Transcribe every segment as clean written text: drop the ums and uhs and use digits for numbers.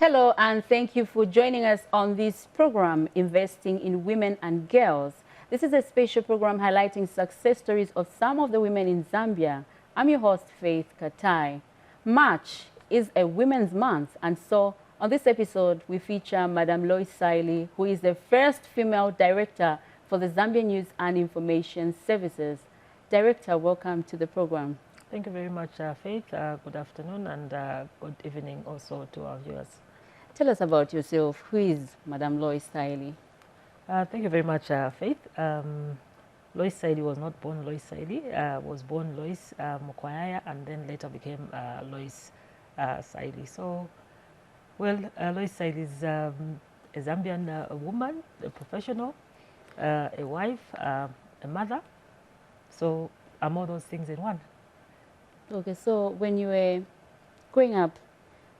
Hello, and thank you for joining us on this program, Investing in Women and Girls. This is a special program highlighting success stories of some of the women in Zambia. I'm your host, Faith Katai. March is a Women's Month, and so on this episode, we feature Madam Lois Saili, who is the first female director for the Zambia News and Information Services. Director, welcome to the program. Thank you very much, Faith. Good afternoon and good evening also to our viewers. Tell us about yourself. Who is Madam Lois Saili? Thank you very much, Faith. Lois Saili was not born Lois Saili, was born Lois Mukwayaya and then later became Lois Saili. So, well, Lois Saili is a Zambian woman, a professional, a wife, a mother. So I'm all those things in one. Okay, so when you were growing up,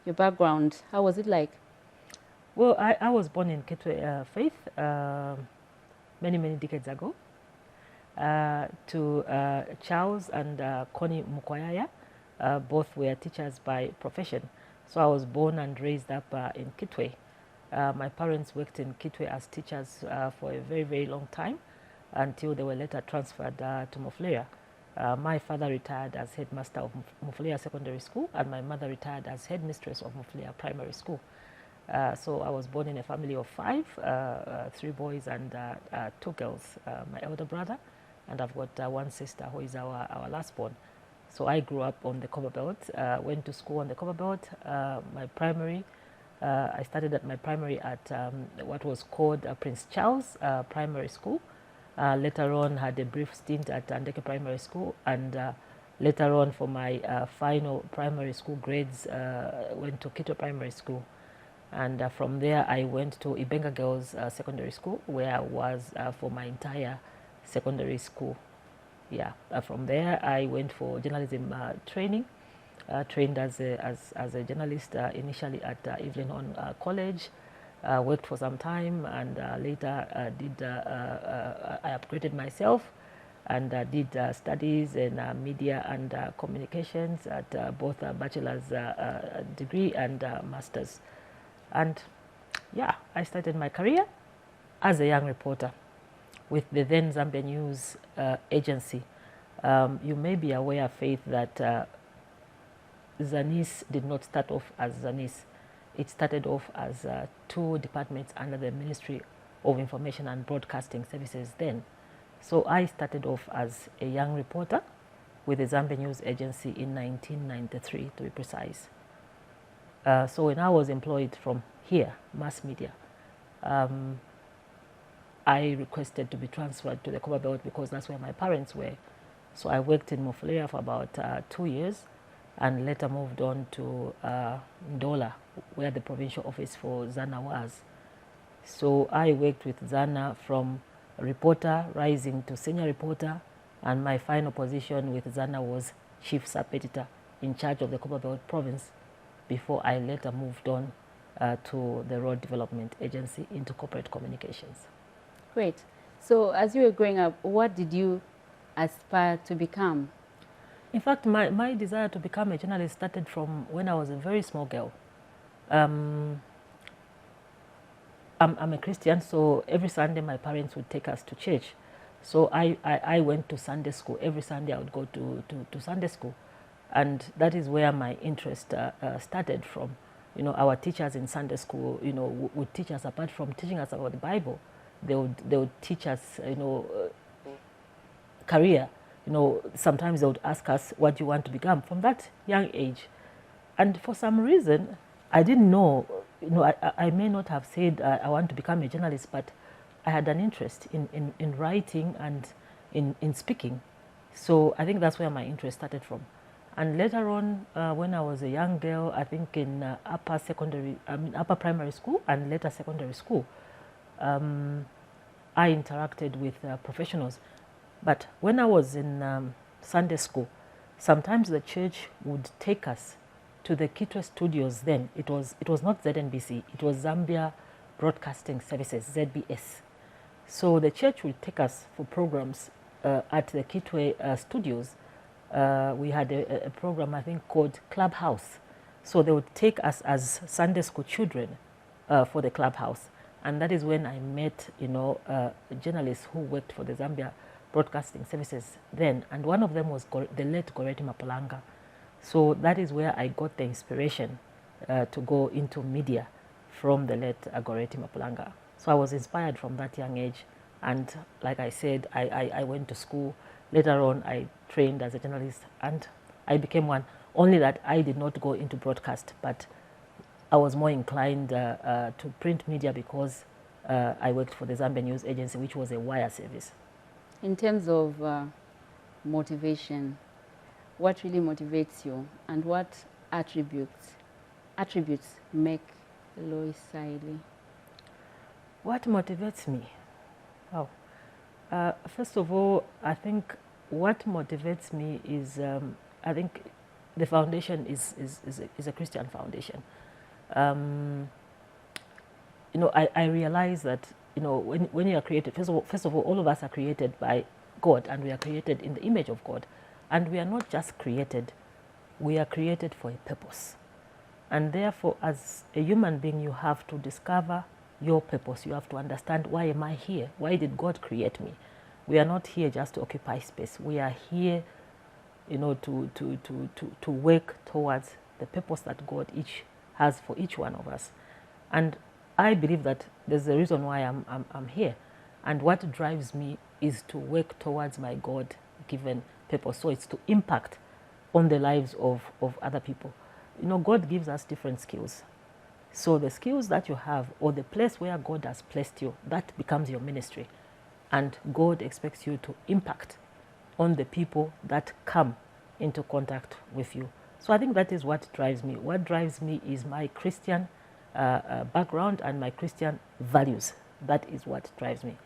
your background, how was it like? Well, I was born in Kitwe, Faith, many decades ago, to Charles and Connie Mukwayaya. Both were teachers by profession. So I was born and raised up in Kitwe. My parents worked in Kitwe as teachers for a very long time until they were later transferred to Mufulira. My father retired as headmaster of Mufulira Secondary School, and my mother retired as headmistress of Mufulira Primary School. So I was born in a family of five, 3 boys and 2 girls, my elder brother, and I've got one sister who is our last born. So I grew up on the Copperbelt, went to school on the Copperbelt. My primary, I started at my primary at what was called Prince Charles Primary School. Later on had a brief stint at Andeke Primary School, and later on for my final primary school grades went to Kitwe Primary School. And from there I went to Ibenga Girls Secondary School, where I was for my entire secondary school. Yeah, from there I went for journalism training, trained as a journalist initially at Evelyn Horn College. Worked for some time, and later I upgraded myself and did studies in media and communications at both a bachelor's degree and master's. And yeah, I started my career as a young reporter with the then Zambia News Agency. You may be aware, Faith, that Zanis did not start off as Zanis. It started off as 2 departments under the Ministry of Information and Broadcasting Services then. So I started off as a young reporter with the Zambia News Agency in 1993, to be precise. So when I was employed from here, mass media, I requested to be transferred to the Copperbelt because that's where my parents were. So I worked in Mufulira for about 2 years and later moved on to Ndola, where the provincial office for Zana was. So I worked with Zana from reporter rising to senior reporter, and my final position with Zana was chief sub-editor in charge of the Copperbelt province before I later moved on to the Road Development Agency into corporate communications. Great. So as you were growing up, what did you aspire to become? In fact, my desire to become a journalist started from when I was a very small girl. I'm a Christian, so every Sunday my parents would take us to church. So I went to Sunday school. Every Sunday I would go to Sunday school. And that is where my interest started from. You know, our teachers in Sunday school, you know, would teach us, apart from teaching us about the Bible, they would teach us, you know, career. You know, sometimes they would ask us, what do you want to become, from that young age. And for some reason, I didn't know, you know, I may not have said I want to become a journalist, but I had an interest in writing and in speaking. So I think that's where my interest started from. And later on, when I was a young girl, I think in upper primary school and later secondary school, I interacted with professionals. But when I was in Sunday school, sometimes the church would take us to the Kitwe studios then. It was not ZNBC, it was Zambia Broadcasting Services, ZBS. So the church would take us for programs at the Kitwe studios. We had a program, I think, called Clubhouse. So they would take us as Sunday school children for the clubhouse. And that is when I met, journalists who worked for the Zambia Broadcasting Services then. And one of them was the late Goreti Mapulanga. So that is where I got the inspiration to go into media from the late Goreti Mapulanga. So I was inspired from that young age. And like I said, I went to school. Later on, I trained as a journalist and I became one. Only that I did not go into broadcast, but I was more inclined to print media because I worked for the Zambia News Agency, which was a wire service. In terms of motivation, what really motivates you, and what attributes make Lois Saili? What motivates me? Oh, first of all, I think what motivates me is I think the foundation is a Christian foundation. I realize that when you are created, first of all of us are created by God, and we are created in the image of God, and we are not just created, we are created for a purpose. And therefore, as a human being, you have to discover your purpose. You have to understand, why am I here? Why did God create me? We are not here just to occupy space. We are here, to work towards the purpose that God has for each one of us. And I believe that there's a reason why I'm here. And what drives me is to work towards my God-given purpose. So it's to impact on the lives of other people. God gives us different skills. So the skills that you have, or the place where God has placed you, that becomes your ministry. And God expects you to impact on the people that come into contact with you. So I think that is what drives me. What drives me is my Christian background and my Christian values. That is what drives me.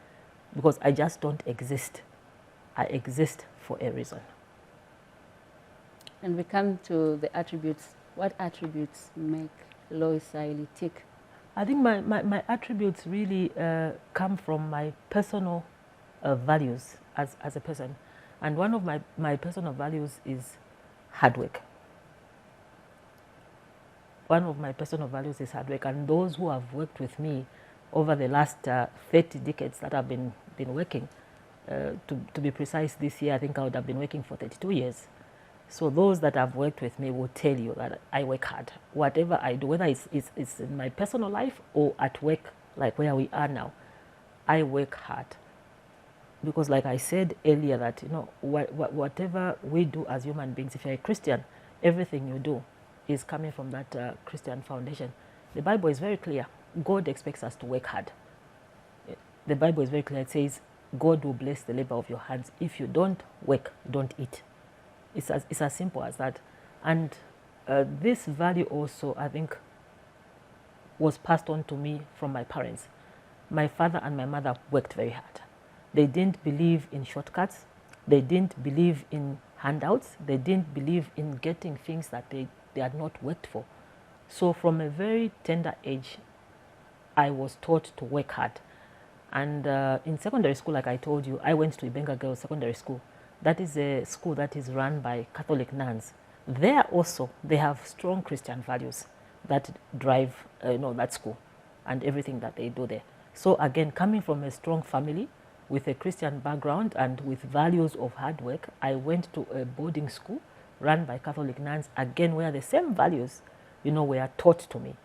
Because I just don't exist. I exist for a reason. And we come to the attributes. What attributes make Lois Saili tick? I think my attributes really come from my personal values as a person. And one of my personal values is hard work. One of my personal values is hard work. And those who have worked with me over the last 30 decades that I've been working, to be precise, this year I think I would have been working for 32 years. So those that have worked with me will tell you that I work hard. Whatever I do, whether it's in my personal life or at work, like where we are now, I work hard. Because like I said earlier, that whatever we do as human beings, if you're a Christian, everything you do is coming from that Christian foundation. The Bible is very clear. God expects us to work hard. The Bible is very clear. It says, God will bless the labor of your hands. If you don't work, don't eat. It's as simple as that. And this value also, I think, was passed on to me from my parents. My father and my mother worked very hard. They didn't believe in shortcuts. They didn't believe in handouts. They didn't believe in getting things that they had not worked for. So from a very tender age, I was taught to work hard. And in secondary school, like I told you, I went to Ibenga Girls Secondary School. That is a school that is run by Catholic nuns. There also, they have strong Christian values that drive that school and everything that they do there. So again, coming from a strong family with a Christian background and with values of hard work, I went to a boarding school run by Catholic nuns, again, where the same values, were taught to me.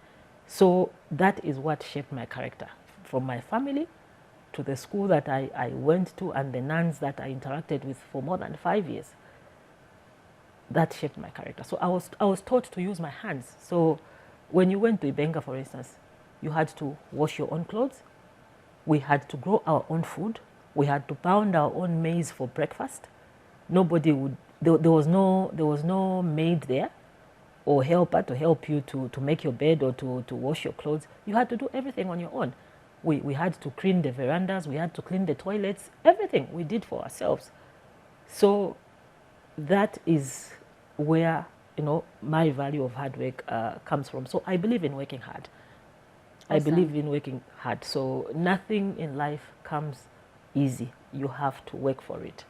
So that is what shaped my character, from my family to the school that I went to and the nuns that I interacted with for more than 5 years. That shaped my character. So I was taught to use my hands. So when you went to Ibenga, for instance, you had to wash your own clothes. We had to grow our own food. We had to pound our own maize for breakfast. Nobody would, there was no maid there or helper to help you to make your bed or to wash your clothes. You had to do everything on your own. We had to clean the verandas, we had to clean the toilets, everything we did for ourselves. So that is where, my value of hard work comes from. So I believe in working hard. Awesome. I believe in working hard. So nothing in life comes easy. You have to work for it.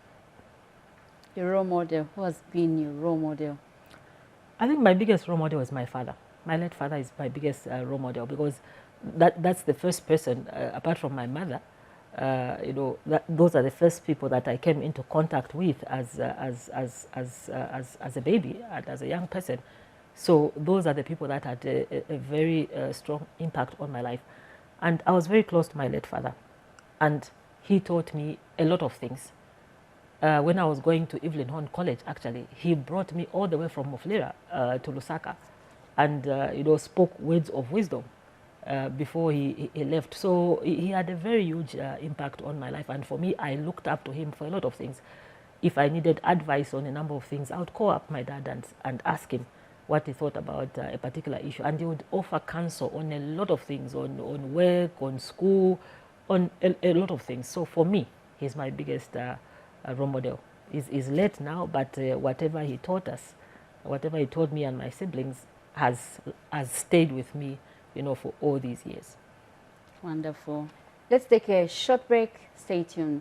Your role model, who has been your role model? I think my biggest role model is my father. My late father is my biggest role model, because that's the first person, apart from my mother, those are the first people that I came into contact with as a baby and as a young person. So those are the people that had a very strong impact on my life. And I was very close to my late father. And he taught me a lot of things. When I was going to Evelyn Horn College, actually, he brought me all the way from Mufulira to Lusaka, and spoke words of wisdom before he left. So he had a very huge impact on my life, and for me, I looked up to him for a lot of things. If I needed advice on a number of things, I would call up my dad and ask him what he thought about a particular issue, and he would offer counsel on a lot of things, on work, on school, on a lot of things. So for me, he's my biggest role model. He's late now, but whatever he taught us, whatever he taught me and my siblings has stayed with me, for all these years. Wonderful. Let's take a short break. Stay tuned.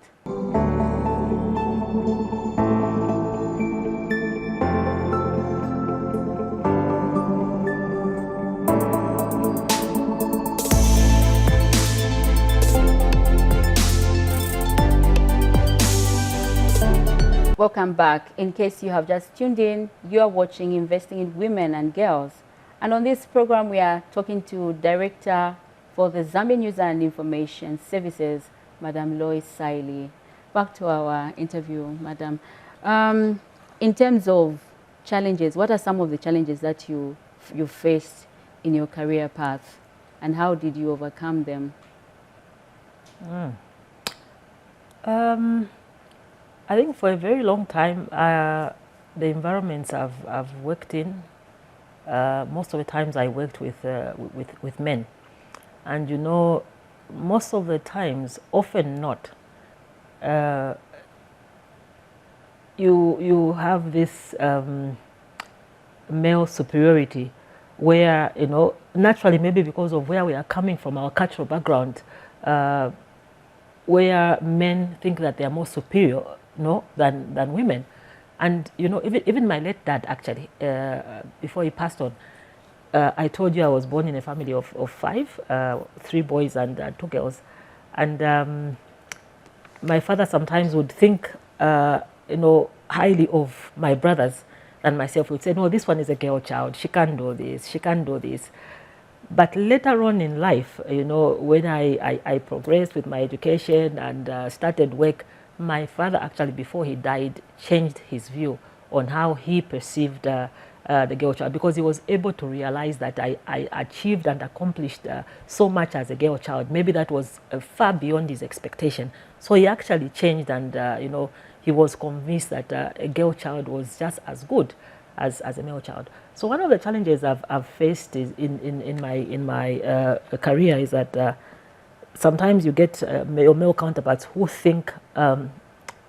Welcome back. In case you have just tuned in, you are watching Investing in Women and Girls. And on this program, we are talking to Director for the Zambian News and Information Services, Madam Lois Saili. Back to our interview, Madam. In terms of challenges, what are some of the challenges that you faced in your career path, and how did you overcome them? I think for a very long time, the environments I've worked in, most of the times I worked with men, and most of the times, often not, you have this male superiority, where naturally, maybe because of where we are coming from, our cultural background, where men think that they are more superior than women. And even my late dad, actually, before he passed on, I told you I was born in a family of 5, 3 boys and 2 girls, and my father sometimes would think highly of my brothers and myself. He would say, no, this one is a girl child, she can't do this, she can't do this. But later on in life, when I progressed with my education and started work, my father actually, before he died, changed his view on how he perceived the girl child, because he was able to realize that I achieved and accomplished so much as a girl child. Maybe that was far beyond his expectation. So he actually changed, and he was convinced that a girl child was just as good as a male child. So one of the challenges I've faced is in my career is that sometimes you get male counterparts who think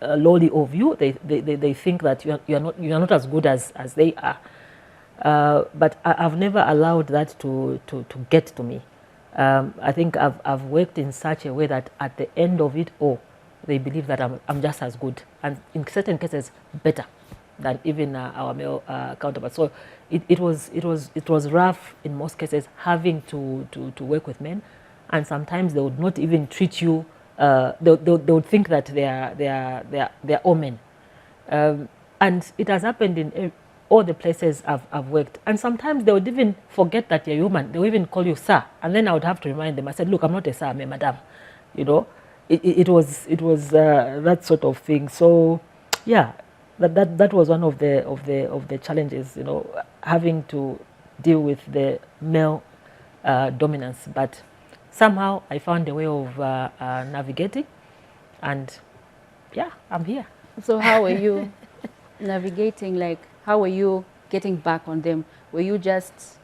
lowly of you. They think that you're not as good as they are. But I've never allowed that to get to me. I think I've worked in such a way that at the end of it all, they believe that I'm just as good, and in certain cases better than even our male counterparts. So it was rough in most cases, having to work with men, and sometimes they would not even treat you. They would think that they are all men, and it has happened in all the places I've worked. And sometimes they would even forget that you're human. They would even call you sir, and then I would have to remind them. I said, look, I'm not a sir, I'm a madam. It was that sort of thing. So yeah, that was one of the challenges, having to deal with the male dominance. But somehow I found a way of navigating, and yeah, I'm here. So how were you navigating? Like, how were you getting back on them? Were you just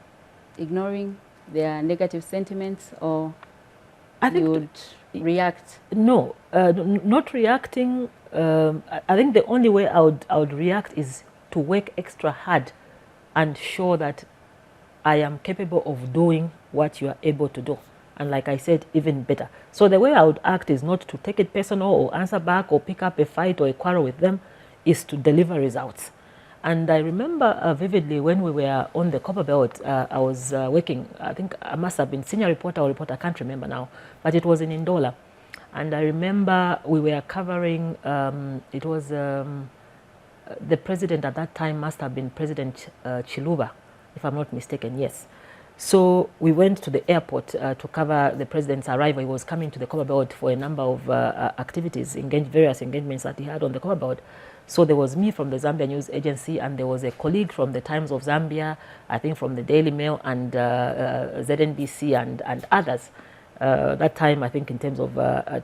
ignoring their negative sentiments, or you would react? No, not reacting. I think the only way I would react is to work extra hard and show that I am capable of doing what you are able to do. And like I said, even better. So the way I would act is not to take it personal or answer back or pick up a fight or a quarrel with them, is to deliver results. And I remember vividly when we were on the Copper Belt, I was working, I think I must have been senior reporter or reporter, I can't remember now, but it was in Ndola. And I remember we were covering, it was the president at that time must have been President Chiluba, if I'm not mistaken, yes. So we went to the airport to cover the president's arrival. He was coming to the Copper Belt for a number of activities, various engagements that he had on the Copper Belt. So there was me from the Zambia News Agency, and there was a colleague from the Times of Zambia, I think from the Daily Mail and ZNBC and others. That time, I think in terms of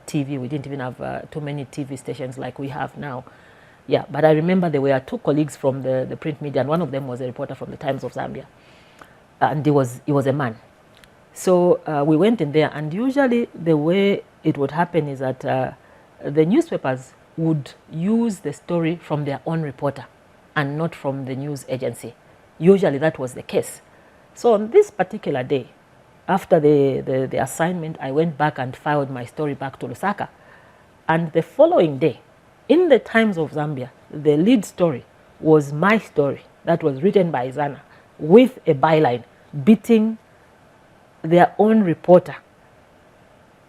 TV, we didn't even have too many TV stations like we have now. Yeah, but I remember there were two colleagues from the print media, and one of them was a reporter from the Times of Zambia. And he was a man. So we went in there, and usually the way it would happen is that the newspapers would use the story from their own reporter and not from the news agency. Usually that was the case. So on this particular day, after the assignment, I went back and filed my story back to Lusaka. And the following day, in the Times of Zambia, the lead story was my story that was written by Zana with a byline beating their own reporter.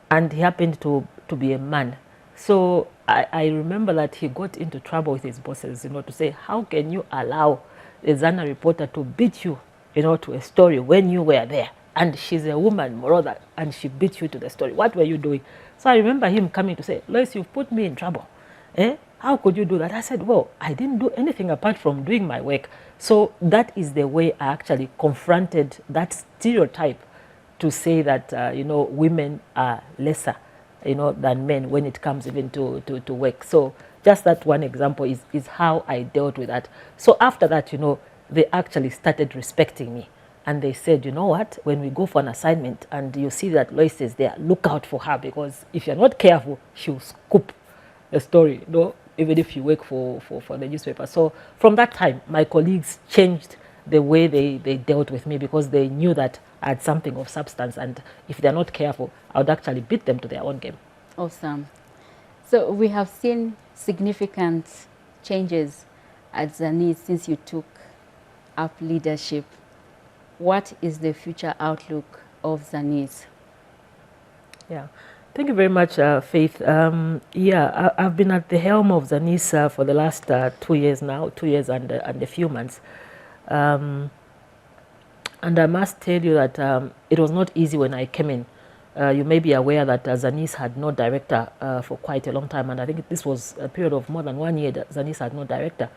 And he happened to be a man. So I remember that he got into trouble with his bosses, to say, how can you allow a Zana reporter to beat you, to a story when you were there? And she's a woman, moreover, and she beat you to the story. What were you doing? So I remember him coming to say, Lois, you've put me in trouble. How could you do that? I said, well, I didn't do anything apart from doing my work. So that is the way I actually confronted that stereotype to say that, women are lesser, than men when it comes even to work. So just that one example is how I dealt with that. So after that, they actually started respecting me. And they said, you know what, when we go for an assignment and you see that Lois is there, look out for her, because if you're not careful, she'll scoop the story, even if you work for the newspaper. So from that time, my colleagues changed the way they dealt with me, because they knew that I had something of substance, and if they're not careful, I would actually beat them to their own game. Awesome. So we have seen significant changes at Zanis since you took up leadership. What is the future outlook of Zanis? Yeah, thank you very much, Faith. I've been at the helm of Zanis for the last 2 years now, 2 years and a few months. And I must tell you that it was not easy when I came in. You may be aware that Zanis had no director for quite a long time, and I think this was a period of more than 1 year that Zanis had no director.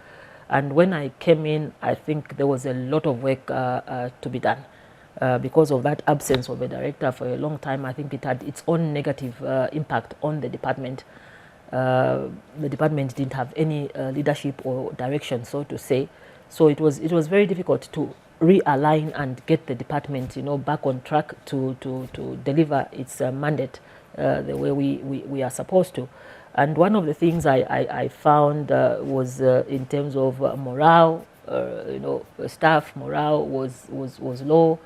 And when I came in, I think there was a lot of work to be done. Because of that absence of a director for a long time, I think it had its own negative impact on the department. The department didn't have any leadership or direction, so to say. So it was very difficult to realign and get the department, back on track to deliver its mandate the way we are supposed to. And one of the things I found was in terms of morale, staff morale was low.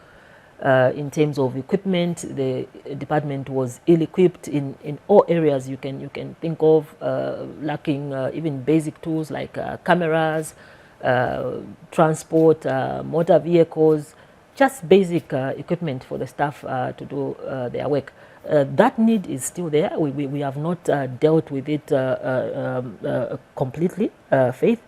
In terms of equipment, the department was ill-equipped in all areas you can think of, lacking even basic tools like cameras, transport, motor vehicles, just basic equipment for the staff to do their work. That need is still there. We have not dealt with it completely, Faith.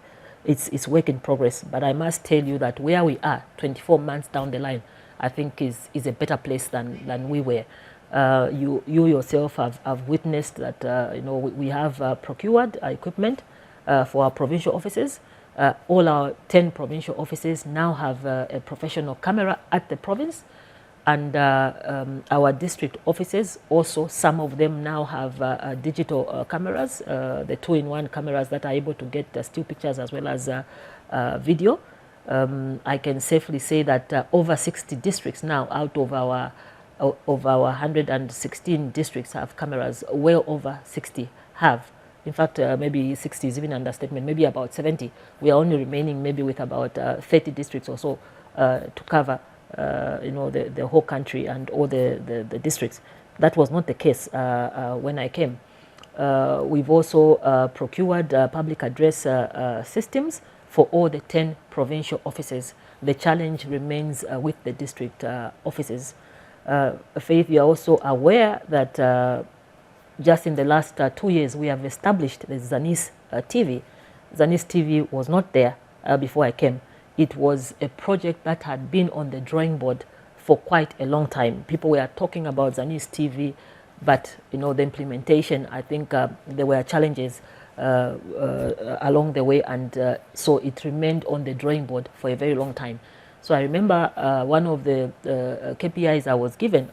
It's work in progress. But I must tell you that where we are 24 months down the line, I think is a better place than we were. You yourself have witnessed that we have procured equipment for our provincial offices. All our 10 provincial offices now have a professional camera at the province, and our district offices also, some of them now have digital cameras, the 2-in-1 cameras that are able to get still pictures as well as video. I can safely say that over 60 districts now out of our 116 districts have cameras. Well over 60 have. In fact, maybe 60 is even an understatement, maybe about 70. We are only remaining maybe with about 30 districts or so to cover the whole country and all the districts. That was not the case when I came. We've also procured public address systems for all the 10 provincial offices. The challenge remains with the district offices. Faith, you are also aware that just in the last 2 years, we have established the Zanis TV. Zanis TV was not there before I came. It was a project that had been on the drawing board for quite a long time. People were talking about Zanis TV, but the implementation, I think there were challenges along the way, and so it remained on the drawing board for a very long time. So I remember one of the KPIs I was given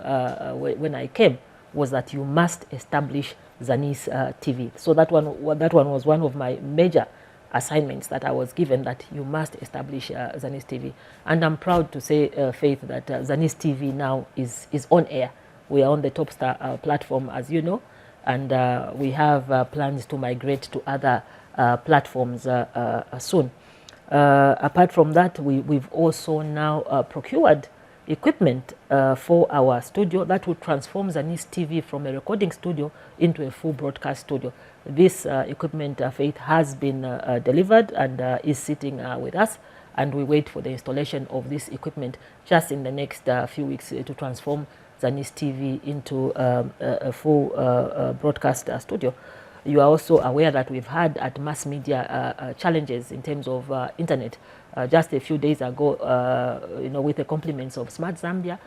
when I came was that you must establish Zanis TV. So that one was one of my major assignments that I was given, that you must establish Zanis TV. And I'm proud to say, Faith, that Zanis TV now is on air. We are on the Topstar platform, as you know, and we have plans to migrate to other platforms soon. Apart from that, we've also now procured equipment for our studio that will transform Zanis TV from a recording studio into a full broadcast studio. This equipment, Faith, has been delivered and is sitting with us, and we wait for the installation of this equipment just in the next few weeks to transform Zanis TV into a full broadcast studio. You are also aware that we've had at mass media challenges in terms of internet. Just a few days ago, with the compliments of Smart Zambia,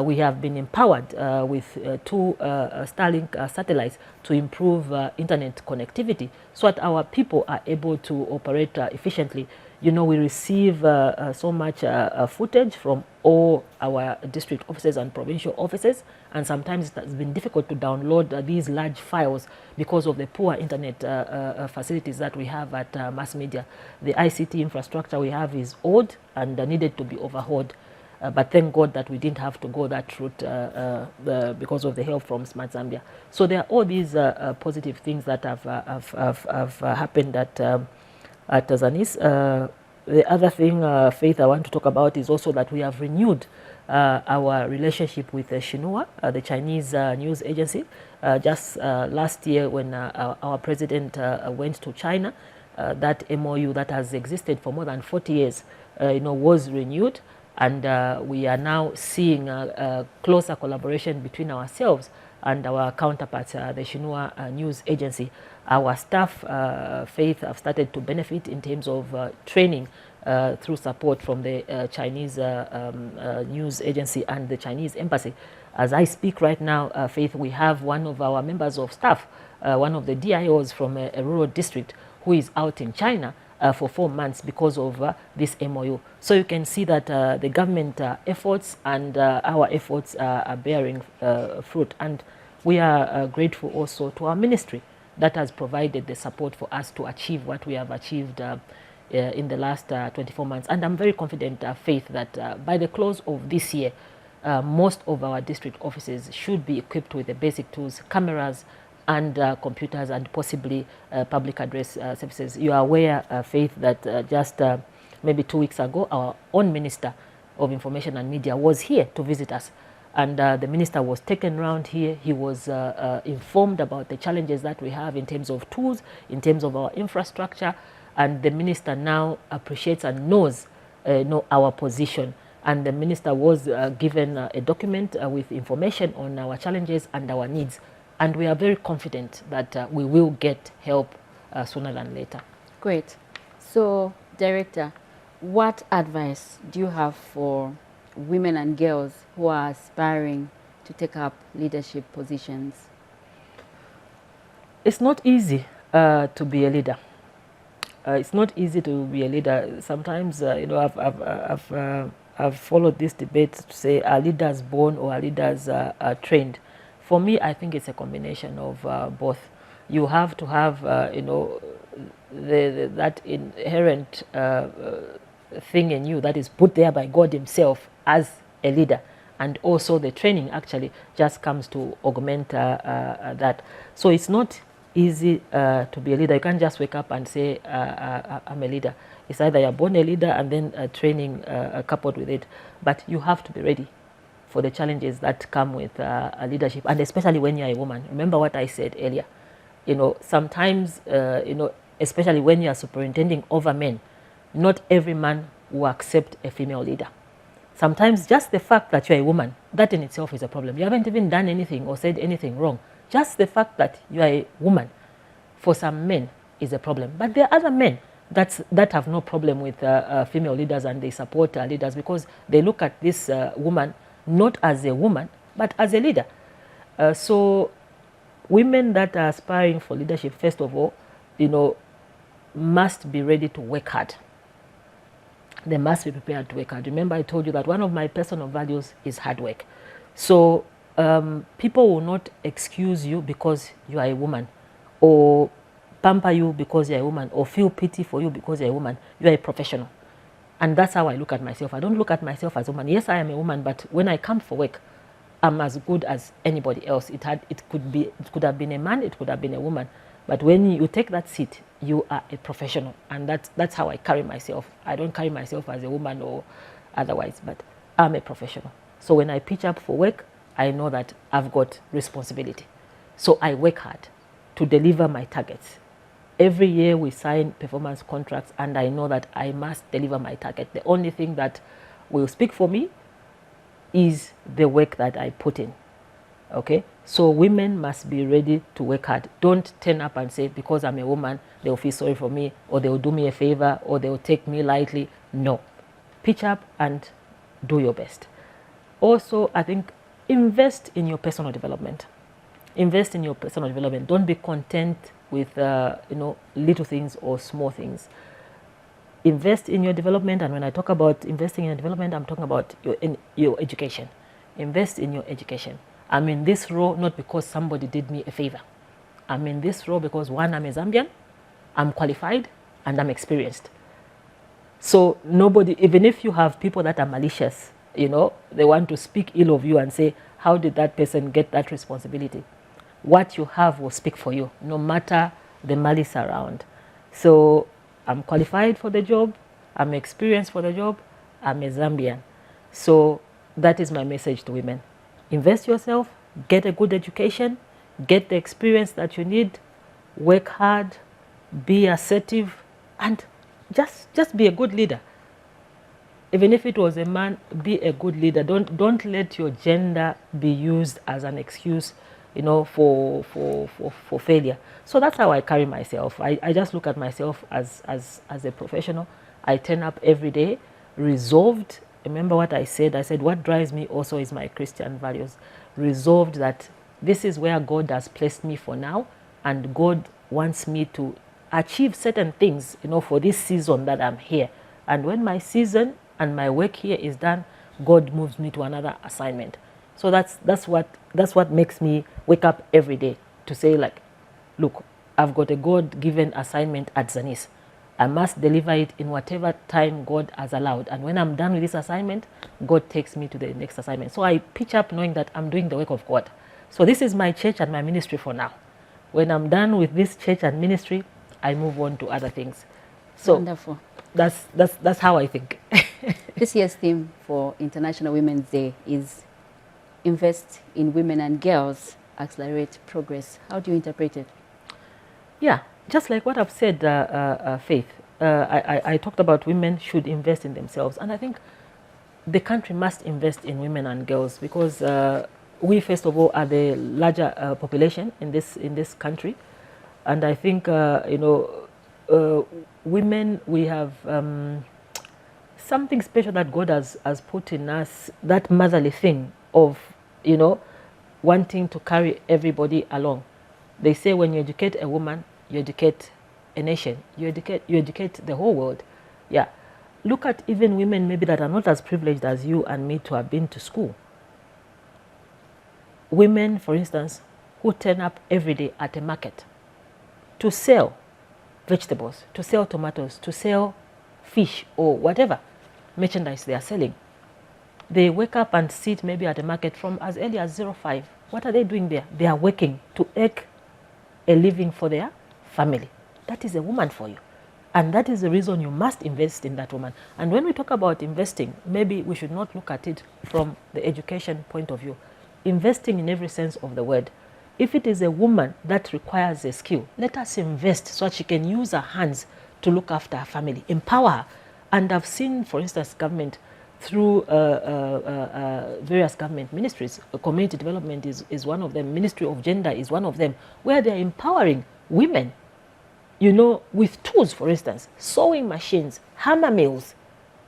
we have been empowered with 2 Starlink satellites to improve internet connectivity so that our people are able to operate efficiently. We receive so much footage from all our district offices and provincial offices, and sometimes it has been difficult to download these large files because of the poor internet facilities that we have at mass media. The ICT infrastructure we have is old and needed to be overhauled. But thank God that we didn't have to go that route because of the help from Smart Zambia. So there are all these positive things that have happened at Zanis. The other thing, Faith, I want to talk about is also that we have renewed our relationship with Xinhua, the Chinese news agency. Just last year when our president went to China, that MOU that has existed for more than 40 years, was renewed. And we are now seeing a closer collaboration between ourselves and our counterparts, the Xinhua news agency. Our staff, Faith, have started to benefit in terms of training through support from the Chinese news agency and the Chinese embassy. As I speak right now, Faith, we have one of our members of staff, one of the DIOs from a rural district, who is out in China for 4 months because of this MOU. So you can see that the government efforts and our efforts are bearing fruit. And we are grateful also to our ministry that has provided the support for us to achieve what we have achieved in the last 24 months. And I'm very confident, Faith, that by the close of this year, most of our district offices should be equipped with the basic tools, cameras, and computers, and possibly public address services. You are aware, Faith, that just maybe 2 weeks ago, our own Minister of Information and Media was here to visit us. And the minister was taken around here. He was informed about the challenges that we have in terms of tools, in terms of our infrastructure. And the minister now appreciates and knows our position. And the minister was given a document with information on our challenges and our needs. And we are very confident that we will get help sooner than later. Great. So, Director, what advice do you have for women and girls who are aspiring to take up leadership positions? It's not easy to be a leader. It's not easy to be a leader. Sometimes, I've followed this debate to say, are leaders born or are leaders trained? For me, I think it's a combination of both. You have to have, that inherent thing in you that is put there by God Himself as a leader, and also the training actually just comes to augment that. So it's not easy to be a leader. You can't just wake up and say, I'm a leader. It's either you're born a leader and then training coupled with it. But you have to be ready for the challenges that come with leadership, and especially when you're a woman. Remember what I said earlier. Sometimes, especially when you're superintending over men, not every man will accept a female leader. Sometimes just the fact that you're a woman, that in itself is a problem. You haven't even done anything or said anything wrong. Just the fact that you are a woman, for some men, is a problem. But there are other men that have no problem with female leaders, and they support leaders because they look at this woman not as a woman, but as a leader. So women that are aspiring for leadership, first of all, must be ready to work hard. They must be prepared to work hard. Remember, I told you that one of my personal values is hard work. So people will not excuse you because you are a woman, or pamper you because you're a woman, or feel pity for you because you're a woman. You are a professional. And that's how I look at myself. I don't look at myself as a woman. Yes, I am a woman, but when I come for work, I'm as good as anybody else. It could have been a man, it could have been a woman. But when you take that seat, you are a professional, and that's how I carry myself. I don't carry myself as a woman or otherwise, but I'm a professional. So when I pitch up for work, I know that I've got responsibility. So I work hard to deliver my targets. Every year we sign performance contracts, and I know that I must deliver my target. The only thing that will speak for me is the work that I put in. Okay, so women must be ready to work hard. Don't turn up and say, because I'm a woman, they'll feel sorry for me, or they'll do me a favor, or they'll take me lightly. No, pitch up and do your best. Also, I think invest in your personal development. Invest in your personal development. Don't be content with little things or small things. Invest in your development, and when I talk about investing in your development, I'm talking about your education. Invest in your education. I'm in this role not because somebody did me a favor. I'm in this role because, one, I'm a Zambian, I'm qualified, and I'm experienced. So nobody, even if you have people that are malicious, they want to speak ill of you and say, how did that person get that responsibility? What you have will speak for you, no matter the malice around. So I'm qualified for the job, I'm experienced for the job, I'm a Zambian. So that is my message to women. Invest yourself, get a good education, get the experience that you need, work hard, be assertive, and just be a good leader. Even if it was a man, be a good leader. Don't let your gender be used as an excuse, for failure. So that's how I carry myself. I just look at myself as a professional. I turn up every day, resolved. Remember what I said? I said what drives me also is my Christian values. Resolved that this is where God has placed me for now, and God wants me to achieve certain things, for this season that I'm here. And when my season and my work here is done, God moves me to another assignment. So that's what makes me wake up every day to say, like, look, I've got a God-given assignment at Zanis. I must deliver it in whatever time God has allowed. And when I'm done with this assignment, God takes me to the next assignment. So I pitch up knowing that I'm doing the work of God. So this is my church and my ministry for now. When I'm done with this church and ministry, I move on to other things. So wonderful. That's how I think. This year's theme for International Women's Day is invest in women and girls, accelerate progress. How do you interpret it? Yeah, just like what I've said, Faith. I talked about women should invest in themselves, and I think the country must invest in women and girls because we, first of all, are the larger population in this country, and I think women, we have something special that God has put in us, that motherly thing of wanting to carry everybody along. They say when you educate a woman, you educate a nation, you educate the whole world. Yeah, look at even women maybe that are not as privileged as you and me to have been to school. Women, for instance, who turn up every day at a market to sell vegetables, to sell tomatoes, to sell fish or whatever merchandise they are selling. They wake up and sit maybe at the market from as early as 05. What are they doing there? They are working to make a living for their family. That is a woman for you. And that is the reason you must invest in that woman. And when we talk about investing, maybe we should not look at it from the education point of view. Investing in every sense of the word. If it is a woman that requires a skill, let us invest so that she can use her hands to look after her family. Empower her. And I've seen, for instance, government through various government ministries. Community development is one of them. Ministry of Gender is one of them, where they're empowering women, you know, with tools, for instance, sewing machines, hammer mills.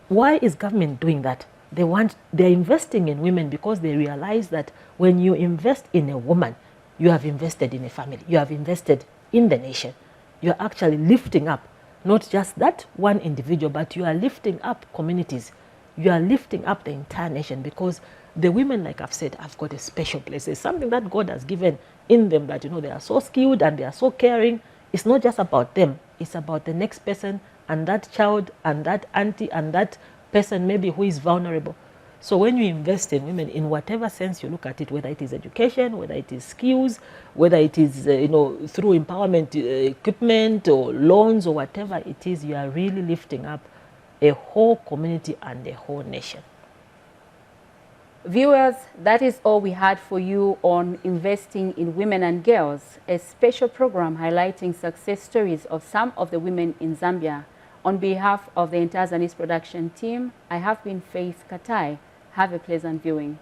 Why is government doing that? They're investing in women because they realize that when you invest in a woman, you have invested in a family, you have invested in the nation. You're actually lifting up not just that one individual, but you are lifting up communities. You are lifting up the entire nation, because the women, like I've said, have got a special place. It's something that God has given in them, that, you know, they are so skilled and they are so caring. It's not just about them. It's about the next person and that child and that auntie and that person maybe who is vulnerable. So when you invest in women, in whatever sense you look at it, whether it is education, whether it is skills, whether it is you know, through empowerment equipment or loans or whatever it is, you are really lifting up a whole community and a whole nation. Viewers, that is all we had for you on Investing in Women and Girls, a special program highlighting success stories of some of the women in Zambia. On behalf of the entire Zanis production team, I have been Faith Katai. Have a pleasant viewing.